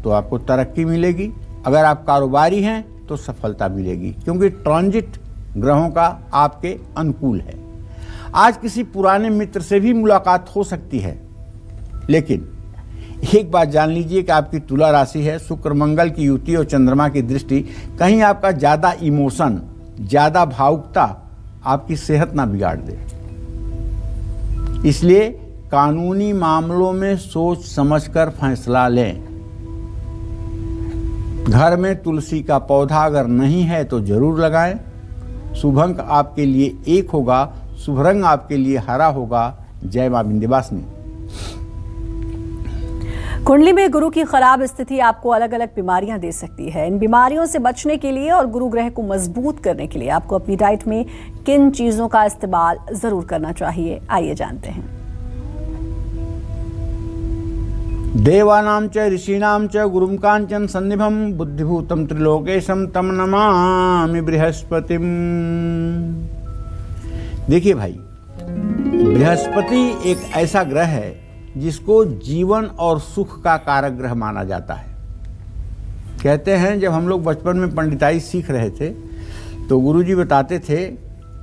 S2: तो आपको तरक्की मिलेगी, अगर आप कारोबारी हैं तो सफलता मिलेगी, क्योंकि ट्रांजिट ग्रहों का आपके अनुकूल है। आज किसी पुराने मित्र से भी मुलाकात हो सकती है, लेकिन एक बात जान लीजिए कि आपकी तुला राशि है, शुक्र मंगल की युति और चंद्रमा की दृष्टि कहीं आपका ज्यादा इमोशन, ज्यादा भावुकता आपकी सेहत ना बिगाड़ दे। इसलिए कानूनी मामलों में सोच समझकर फैसला लें। घर में तुलसी का पौधा अगर नहीं है तो जरूर लगाएं। शुभ अंक आपके लिए 1 होगा, शुभ रंग आपके लिए हरा होगा। जय मां विंध्यवासिनी।
S1: कुंडली में गुरु की खराब स्थिति आपको अलग अलग बीमारियां दे सकती है। इन बीमारियों से बचने के लिए और गुरु ग्रह को मजबूत करने के लिए आपको अपनी डाइट में किन चीजों का इस्तेमाल जरूर करना चाहिए, आइए जानते हैं।
S2: देवानां च ऋषीणां च गुरुं कांचन सन्निभं बुद्धिभूतं त्रिलोकेशं तम नमामि बृहस्पतिम। देखिए भाई, बृहस्पति एक ऐसा ग्रह है जिसको जीवन और सुख का कारक ग्रह माना जाता है। कहते हैं जब हम लोग बचपन में पंडिताई सीख रहे थे तो गुरुजी बताते थे,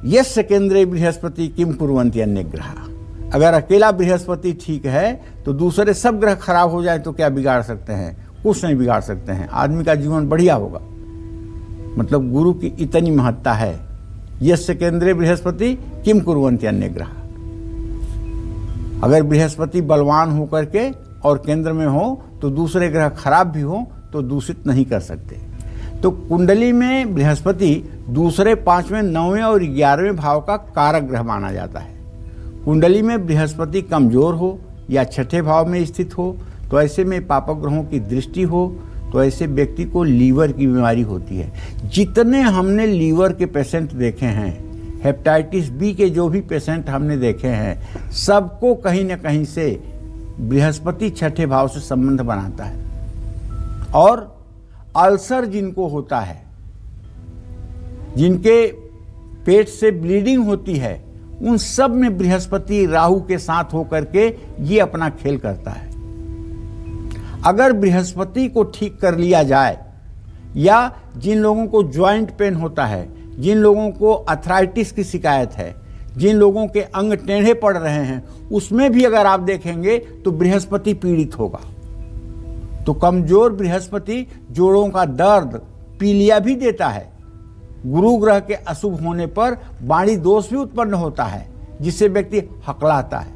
S2: यस्य केंद्रे बृहस्पति किम कुर्वन्ति अन्य ग्रह। अगर अकेला बृहस्पति ठीक है तो दूसरे सब ग्रह खराब हो जाए तो क्या बिगाड़ सकते हैं? कुछ नहीं बिगाड़ सकते हैं, आदमी का जीवन बढ़िया होगा। मतलब गुरु की इतनी महत्ता है। यस्य केंद्रे बृहस्पति किम कुर्वन्ति अन्य ग्रह। अगर बृहस्पति बलवान होकर के और केंद्र में हो तो दूसरे ग्रह खराब भी हो तो दूषित नहीं कर सकते। तो कुंडली में बृहस्पति दूसरे, 5वें, 9वें और 11वें भाव का कारक ग्रह माना जाता है। कुंडली में बृहस्पति कमजोर हो या छठे भाव में स्थित हो तो ऐसे में पापक ग्रहों की दृष्टि हो तो ऐसे व्यक्ति को लीवर की बीमारी होती है। जितने हमने लीवर के पेशेंट देखे हैं, हेपेटाइटिस बी के जो भी पेशेंट हमने देखे हैं, सबको कहीं न कहीं से बृहस्पति छठे भाव से संबंध बनाता है। और अल्सर जिनको होता है, जिनके पेट से ब्लीडिंग होती है, उन सब में बृहस्पति राहु के साथ होकर के ये अपना खेल करता है। अगर बृहस्पति को ठीक कर लिया जाए, या जिन लोगों को ज्वाइंट पेन होता है, जिन लोगों को अर्थराइटिस की शिकायत है, जिन लोगों के अंग टेढ़े पड़ रहे हैं, उसमें भी अगर आप देखेंगे तो बृहस्पति पीड़ित होगा। तो कमजोर बृहस्पति जोड़ों का दर्द, पीलिया भी देता है। गुरु ग्रह के अशुभ होने पर वाणी दोष भी उत्पन्न होता है, जिससे व्यक्ति हकलाता है।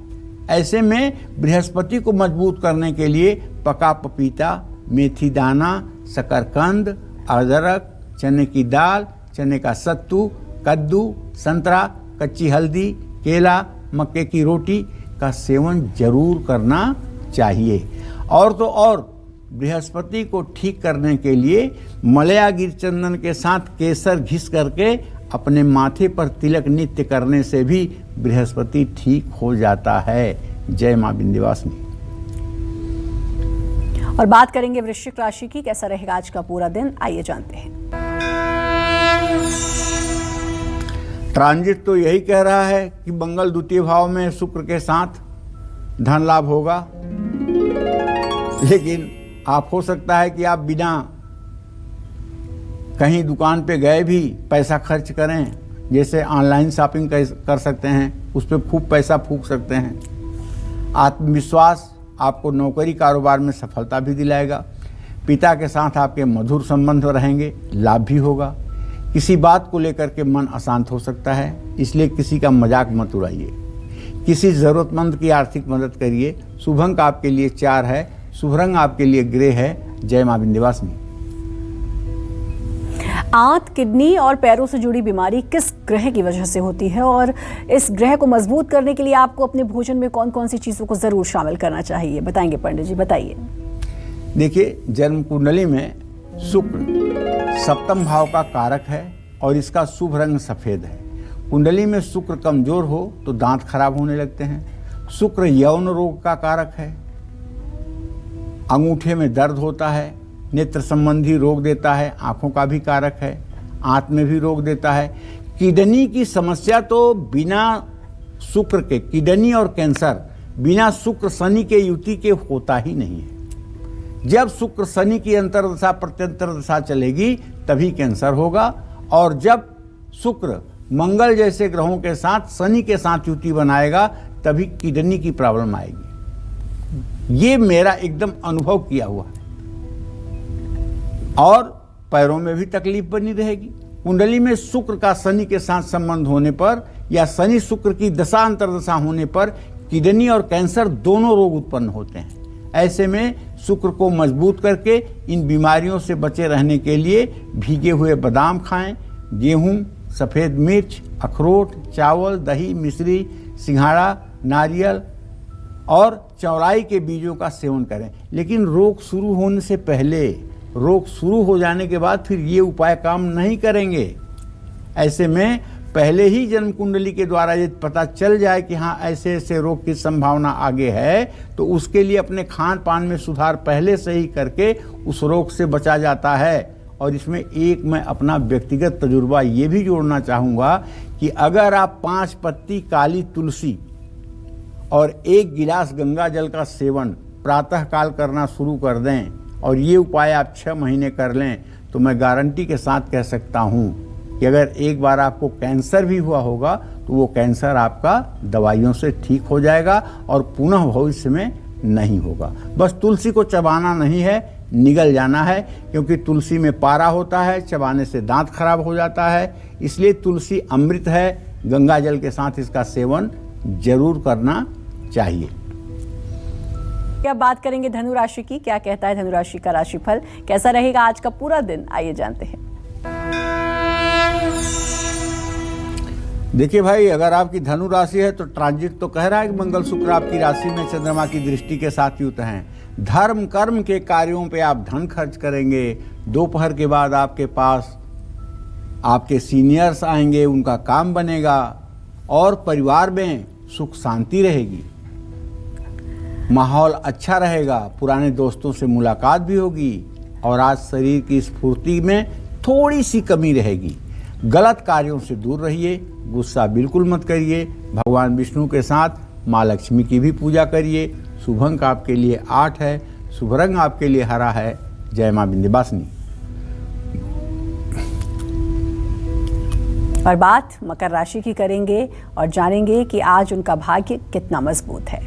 S2: ऐसे में बृहस्पति को मजबूत करने के लिए पका पपीता, मेथी दाना, शकरकंद, अदरक, चने की दाल, चने का सत्तू, कद्दू, संतरा, कच्ची हल्दी, केला, मक्के की रोटी का सेवन जरूर करना चाहिए। और तो और बृहस्पति को ठीक करने के लिए मलया गिर चंदन के साथ केसर घिस करके अपने माथे पर तिलक नित्य करने से भी बृहस्पति ठीक हो जाता है। जय मां विंध्यवासिनी।
S1: और बात करेंगे वृश्चिक राशि की, कैसा रहेगा आज का पूरा दिन, आइए जानते हैं।
S2: ट्रांजिट तो यही कह रहा है कि मंगल द्वितीय भाव में शुक्र के साथ धन लाभ होगा, लेकिन आप हो सकता है कि आप बिना कहीं दुकान पे गए भी पैसा खर्च करें। जैसे ऑनलाइन शॉपिंग कर सकते हैं, उस पर खूब पैसा फूंक सकते हैं। आत्मविश्वास आपको नौकरी कारोबार में सफलता भी दिलाएगा। पिता के साथ आपके मधुर संबंध रहेंगे, लाभ भी होगा। किसी बात को लेकर के मन अशांत हो सकता है, इसलिए किसी का मजाक मत उड़ाइए। किसी ज़रूरतमंद की आर्थिक मदद करिए। शुभ अंक आपके लिए 4 है, शुभ रंग आपके लिए ग्रे है। जय मां विंध्यवासिनी।
S1: आंत, किडनी और पैरों से जुड़ी बीमारी किस ग्रह की वजह से होती है और इस ग्रह को मजबूत करने के लिए आपको अपने भोजन में कौन कौन सी चीज़ों को ज़रूर शामिल करना चाहिए, बताएंगे पंडित जी, बताइए।
S2: देखिए, जन्म कुंडली में शुक्र सप्तम भाव का कारक है और इसका शुभ रंग सफ़ेद है। कुंडली में शुक्र कमजोर हो तो दांत खराब होने लगते हैं। शुक्र यौन रोग का कारक है, अंगूठे में दर्द होता है, नेत्र संबंधी रोग देता है, आंखों का भी कारक है, आंत में भी रोग देता है। किडनी की समस्या तो बिना शुक्र के, किडनी और कैंसर बिना शुक्र शनि के युति के होता ही नहीं है। जब शुक्र शनि की अंतर्दशा प्रत्यंतर दशा चलेगी तभी कैंसर होगा, और जब शुक्र मंगल जैसे ग्रहों के साथ शनि के साथ युति बनाएगा तभी किडनी की प्रॉब्लम आएगी। ये मेरा एकदम अनुभव किया हुआ है। और पैरों में भी तकलीफ बनी रहेगी। कुंडली में शुक्र का शनि के साथ संबंध होने पर या शनि शुक्र की दशा अंतर्दशा होने पर किडनी और कैंसर दोनों रोग उत्पन्न होते हैं। ऐसे में शुक्र को मजबूत करके इन बीमारियों से बचे रहने के लिए भीगे हुए बादाम खाएं, गेहूं, सफ़ेद मिर्च, अखरोट, चावल, दही, मिश्री, सिंघाड़ा, नारियल और चौलाई के बीजों का सेवन करें। लेकिन रोग शुरू होने से पहले, रोग शुरू हो जाने के बाद फिर ये उपाय काम नहीं करेंगे। ऐसे में पहले ही जन्म कुंडली के द्वारा यदि पता चल जाए कि हाँ ऐसे ऐसे रोग की संभावना आगे है, तो उसके लिए अपने खान पान में सुधार पहले से ही करके उस रोग से बचा जाता है। और इसमें एक मैं अपना व्यक्तिगत तजुर्बा ये भी जोड़ना चाहूँगा कि अगर आप 5 पत्ती काली तुलसी और 1 गिलास गंगा जल का सेवन प्रातःकाल करना शुरू कर दें और ये उपाय आप 6 महीने कर लें, तो मैं गारंटी के साथ कह सकता हूँ कि अगर एक बार आपको कैंसर भी हुआ होगा तो वो कैंसर आपका दवाइयों से ठीक हो जाएगा और पुनः भविष्य में नहीं होगा। बस तुलसी को चबाना नहीं है, निगल जाना है, क्योंकि तुलसी में पारा होता है, चबाने से दांत खराब हो जाता है। इसलिए तुलसी अमृत है, गंगा जल के साथ इसका सेवन जरूर करना चाहिए।
S1: क्या बात करेंगे धनु राशि की, क्या कहता है धनु राशि का राशिफल, कैसा रहेगा आज का पूरा दिन, आइए जानते हैं।
S2: देखिए भाई, अगर आपकी धनु राशि है तो ट्रांजिट तो कह रहा है कि मंगल शुक्र आपकी राशि में चंद्रमा की दृष्टि के साथ युक्त हैं। धर्म कर्म के कार्यों पे आप धन खर्च करेंगे। दोपहर के बाद आपके पास आपके सीनियर्स आएंगे, उनका काम बनेगा और परिवार में सुख शांति रहेगी, माहौल अच्छा रहेगा, पुराने दोस्तों से मुलाकात भी होगी और आज शरीर की स्फूर्ति में थोड़ी सी कमी रहेगी। गलत कार्यों से दूर रहिए, गुस्सा बिल्कुल मत करिए। भगवान विष्णु के साथ माँ लक्ष्मी की भी पूजा करिए। शुभ अंक आपके लिए 8 है, शुभ रंग आपके लिए हरा है। जय मां विंध्यवासिनी।
S1: और बात मकर राशि की करेंगे और जानेंगे कि आज उनका भाग्य कितना मजबूत है।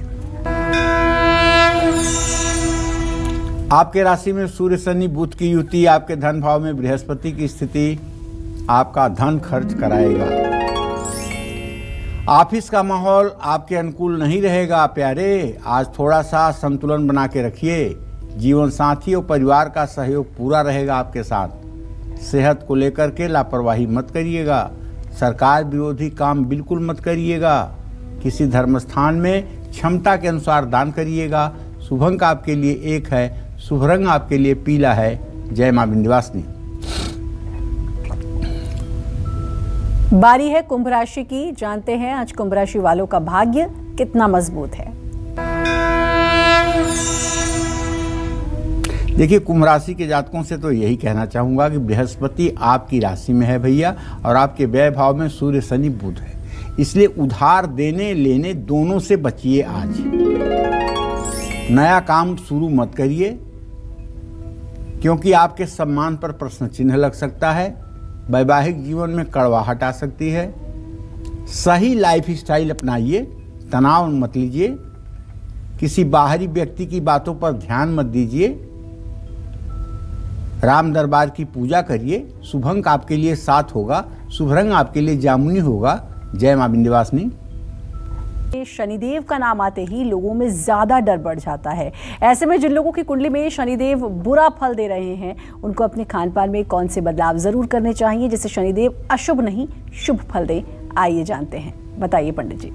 S2: आपके राशि में सूर्य शनि बुध की युति, आपके धन भाव में बृहस्पति की स्थिति आपका धन खर्च कराएगा। ऑफिस का माहौल आपके अनुकूल नहीं रहेगा प्यारे। आज थोड़ा सा संतुलन बना के रखिए। जीवन साथी और परिवार का सहयोग पूरा रहेगा आपके साथ। सेहत को लेकर के लापरवाही मत करिएगा। सरकार विरोधी काम बिल्कुल मत करिएगा। किसी धर्म स्थान में क्षमता के अनुसार दान करिएगा। शुभ अंक आपके लिए 1 है, शुभ रंग आपके लिए पीला है। जय मां विंध्यवासिनी।
S1: बारी है कुंभ राशि की, जानते हैं आज कुंभ राशि वालों का भाग्य कितना मजबूत है।
S2: देखिए, कुंभ राशि के जातकों से तो यही कहना चाहूंगा कि बृहस्पति आपकी राशि में है भैया, और आपके व्यय भाव में सूर्य शनि बुध है। इसलिए उधार देने लेने दोनों से बचिए। आज नया काम शुरू मत करिए, क्योंकि आपके सम्मान पर प्रश्न चिन्ह लग सकता है। वैवाहिक जीवन में कड़वाहट आ सकती है। सही लाइफ स्टाइल अपनाइए, तनाव मत लीजिए, किसी बाहरी व्यक्ति की बातों पर ध्यान मत दीजिए। राम दरबार की पूजा करिए। शुभ अंक आपके लिए 7 होगा, शुभ रंग आपके लिए जामुनी होगा। जय मां विंध्यवासिनी।
S1: शनिदेव का नाम आते ही लोगों में ज्यादा डर बढ़ जाता है। ऐसे में जिन लोगों की कुंडली में शनिदेव बुरा फल दे रहे हैं, उनको अपने खान पान में कौन से बदलाव जरूर करने चाहिए जिससे शनिदेव अशुभ नहीं शुभ फल दे? आइए जानते हैं, बताइए पंडित जी।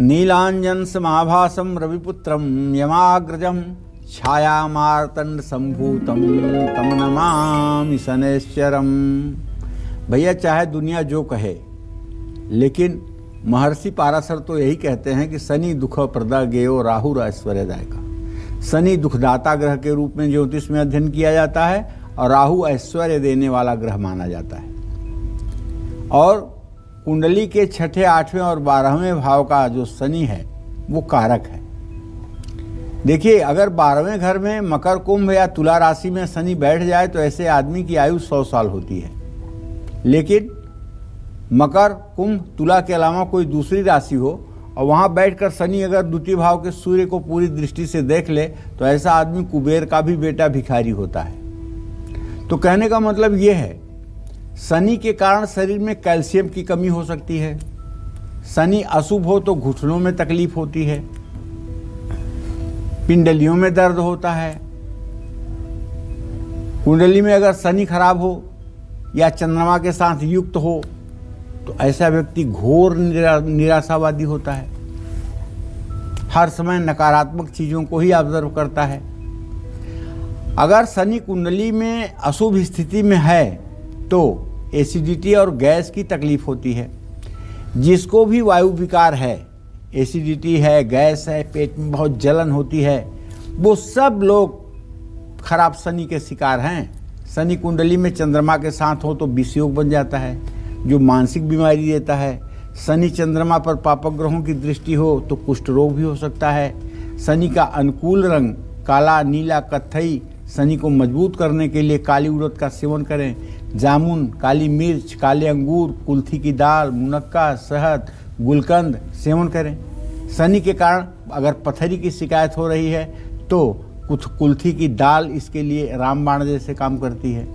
S2: नीलांजन समाभासम रविपुत्रम यमाग्रजम छायामार्तंड संभूतम तम नमामि शनैश्चरम। भैया चाहे दुनिया जो कहे, लेकिन महर्षि पाराशर तो यही कहते हैं कि शनि दुख प्रदा गेयो राहु ऐश्वर्यदायका। शनि दुखदाता ग्रह के रूप में ज्योतिष में अध्ययन किया जाता है और राहु ऐश्वर्य देने वाला ग्रह माना जाता है। और कुंडली के 6ठे, 8वें और 12वें भाव का जो शनि है वो कारक है। देखिए, अगर 12वें घर में मकर, कुंभ या तुला राशि में शनि बैठ जाए तो ऐसे आदमी की आयु 100 साल होती है। लेकिन मकर, कुंभ, तुला के अलावा कोई दूसरी राशि हो और वहाँ बैठकर शनि अगर द्वितीय भाव के सूर्य को पूरी दृष्टि से देख ले तो ऐसा आदमी कुबेर का भी बेटा भिखारी होता है। तो कहने का मतलब ये है, शनि के कारण शरीर में कैल्शियम की कमी हो सकती है। शनि अशुभ हो तो घुटनों में तकलीफ होती है, पिंडलियों में दर्द होता है। कुंडली में अगर शनि खराब हो या चंद्रमा के साथ युक्त हो तो ऐसा व्यक्ति घोर निराशावादी होता है, हर समय नकारात्मक चीजों को ही ऑब्जर्व करता है। अगर शनि कुंडली में अशुभ स्थिति में है तो एसिडिटी और गैस की तकलीफ होती है। जिसको भी वायु विकार है, एसिडिटी है, गैस है, पेट में बहुत जलन होती है, वो सब लोग खराब शनि के शिकार हैं। शनि कुंडली में चंद्रमा के साथ हो तो विषयोग बन जाता है जो मानसिक बीमारी देता है। शनि चंद्रमा पर पापक ग्रहों की दृष्टि हो तो कुष्ठ रोग भी हो सकता है। शनि का अनुकूल रंग काला, नीला, कत्थई। शनि को मजबूत करने के लिए काली उड़द का सेवन करें। जामुन, काली मिर्च, काले अंगूर, कुल्थी की दाल, मुनक्का, शहद, गुलकंद सेवन करें। शनि के कारण अगर पथरी की शिकायत हो रही है तो कुछ कुल्थी की दाल इसके लिए रामबाण जैसे काम करती है।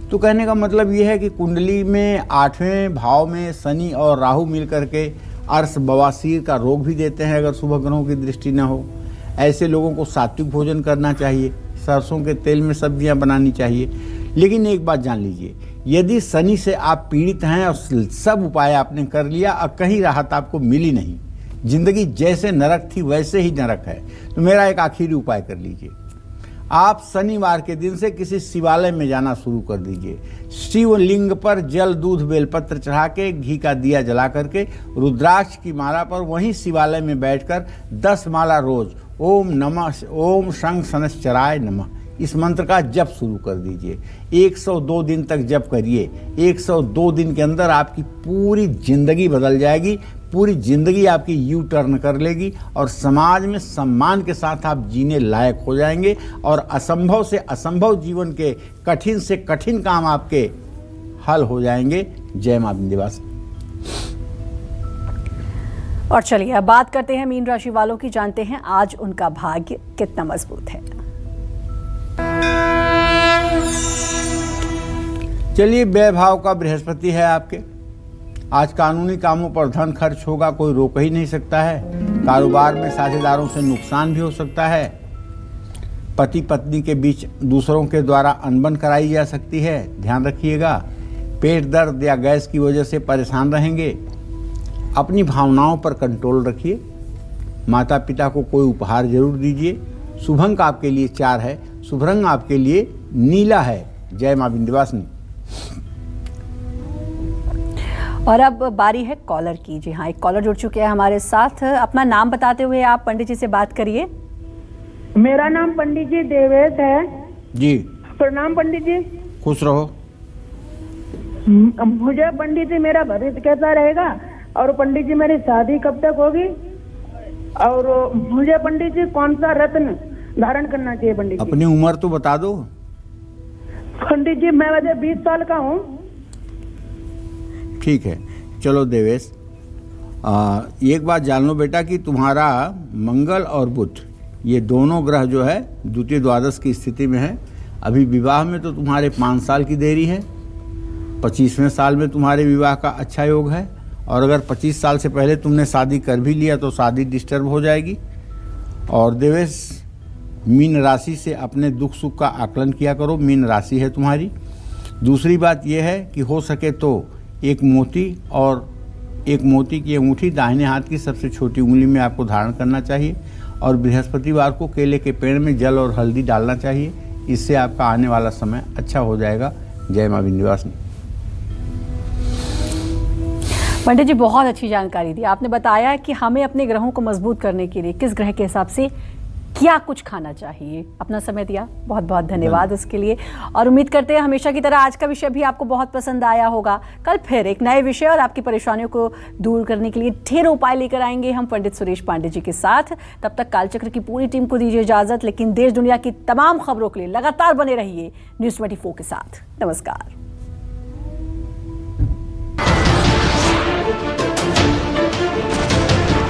S2: तो कहने का मतलब ये है कि कुंडली में 8वें भाव में शनि और राहु मिलकर के अर्श बवासीर का रोग भी देते हैं अगर शुभ ग्रहों की दृष्टि न हो। ऐसे लोगों को सात्विक भोजन करना चाहिए, सरसों के तेल में सब्जियां बनानी चाहिए। लेकिन एक बात जान लीजिए, यदि शनि से आप पीड़ित हैं और सब उपाय आपने कर लिया और कहीं राहत आपको मिली नहीं, जिंदगी जैसे नरक थी वैसे ही नरक है, तो मेरा एक आखिरी उपाय कर लीजिए। आप शनिवार के दिन से किसी शिवालय में जाना शुरू कर दीजिए। शिवलिंग पर जल, दूध, बेलपत्र चढ़ा के, घी का दिया जला करके, रुद्राक्ष की माला पर वहीं शिवालय में बैठकर 10 माला रोज ओम नमः, ओम शं शनैश्चराय नमः, इस मंत्र का जप शुरू कर दीजिए। 102 दिन तक जप करिए। 102 दिन के अंदर आपकी पूरी जिंदगी बदल जाएगी, पूरी जिंदगी आपकी यू टर्न कर लेगी और समाज में सम्मान के साथ आप जीने लायक हो जाएंगे और असंभव से असंभव जीवन के कठिन से कठिन काम आपके हल हो जाएंगे। जय मां विंध्यवासिनी।
S1: और चलिए अब बात करते हैं मीन राशि वालों की, जानते हैं आज उनका भाग्य कितना मजबूत है।
S2: चलिए, व्यय भाव का बृहस्पति है आपके। आज कानूनी कामों पर धन खर्च होगा, कोई रोक ही नहीं सकता है। कारोबार में साझेदारों से नुकसान भी हो सकता है। पति पत्नी के बीच दूसरों के द्वारा अनबन कराई जा सकती है, ध्यान रखिएगा। पेट दर्द या गैस की वजह से परेशान रहेंगे। अपनी भावनाओं पर कंट्रोल रखिए। माता पिता को कोई उपहार जरूर दीजिए। शुभ अंक आपके लिए 4 है, शुभ रंग आपके लिए नीला है। जय मां विंध्यवासिनी।
S1: और अब बारी है कॉलर की। जी हाँ, एक कॉलर जुड़ चुके हैं हमारे साथ। अपना नाम बताते हुए आप पंडित जी से बात करिए।
S6: मेरा नाम पंडित जी देवेश है
S2: जी।
S6: प्रणाम पंडित जी।
S2: खुश रहो।
S6: मुझे पंडित जी मेरा भविष्य कैसा रहेगा और पंडित जी मेरी शादी कब तक होगी, और मुझे पंडित जी कौन सा रत्न धारण करना चाहिए पंडित जी?
S2: अपनी उम्र तो बता दो।
S6: पंडित जी मैं वजह 20 साल का हूँ।
S2: ठीक है, चलो देवेश, एक बात जान लो बेटा कि तुम्हारा मंगल और बुध ये दोनों ग्रह जो है द्वितीय द्वादश की स्थिति में है अभी विवाह में तो तुम्हारे 5 साल की देरी है, 25वें साल में तुम्हारे विवाह का अच्छा योग है, और अगर 25 साल से पहले तुमने शादी कर भी लिया तो शादी डिस्टर्ब हो जाएगी। और देवेश, मीन राशि से अपने दुख सुख का आकलन किया करो, मीन राशि है तुम्हारी। दूसरी बात यह है कि हो सके तो एक मोती की अंगूठी दाहिने हाथ की सबसे छोटी उंगली में आपको धारण करना चाहिए, और बृहस्पतिवार को केले के पेड़ में जल और हल्दी डालना चाहिए। इससे आपका आने वाला समय अच्छा हो जाएगा। जय मां विंध्यवासिनी।
S1: पंडित जी, बहुत अच्छी जानकारी दी आपने। बताया कि हमें अपने ग्रहों को मजबूत करने के लिए किस ग्रह के हिसाब से क्या कुछ खाना चाहिए। अपना समय दिया, बहुत बहुत धन्यवाद उसके लिए। और उम्मीद करते हैं हमेशा की तरह आज का विषय भी आपको बहुत पसंद आया होगा। कल फिर एक नए विषय और आपकी परेशानियों को दूर करने के लिए ढेरों उपाय लेकर आएंगे हम पंडित सुरेश पांडे जी के साथ। तब तक कालचक्र की पूरी टीम को दीजिए इजाजत, लेकिन देश दुनिया की तमाम खबरों के लिए लगातार बने रहिए न्यूज़ 24 के साथ। नमस्कार।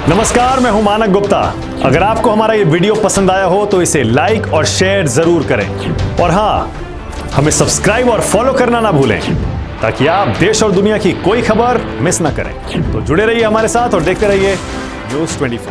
S7: नमस्कार, मैं हूं मानक गुप्ता। अगर आपको हमारा ये वीडियो पसंद आया हो तो इसे लाइक और शेयर जरूर करें, और हां, हमें सब्सक्राइब और फॉलो करना ना भूलें ताकि आप देश और दुनिया की कोई खबर मिस ना करें। तो जुड़े रहिए हमारे साथ और देखते रहिए न्यूज़ 24।